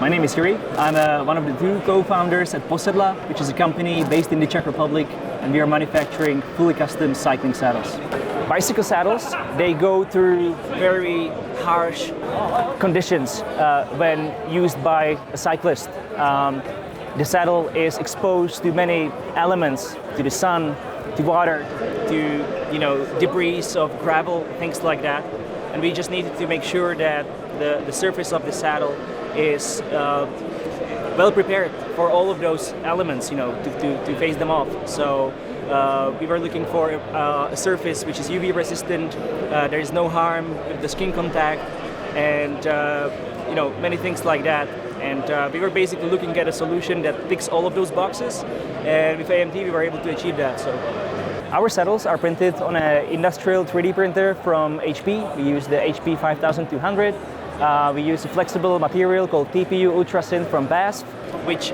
My name is Yuri. I'm one of the two co-founders at Posedla, which is a company based in the Czech Republic, and we are manufacturing fully custom cycling saddles. Bicycle saddles, they go through very harsh conditions when used by a cyclist. The saddle is exposed to many elements, to the sun, to water, to debris of gravel, things like that. And we just needed to make sure that the surface of the saddle is well prepared for all of those elements, to face them off. So we were looking for a surface which is UV resistant. There is no harm with the skin contact, and many things like that. And we were basically looking at a solution that ticks all of those boxes. And with AMT, we were able to achieve that. So our saddles are printed on an industrial 3D printer from HP. We use the HP 5200. We use a flexible material called TPU Ultrasynth from BASF, which,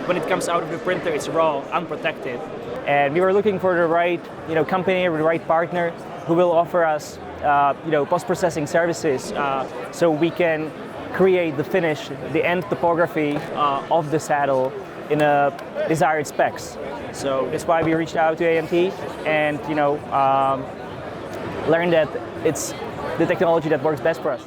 when it comes out of the printer, it's raw, unprotected. And we were looking for the right, company or the right partner who will offer us, post-processing services, so we can create the finish, the end topography of the saddle in a desired specs. So that's why we reached out to AMT and learned that it's the technology that works best for us.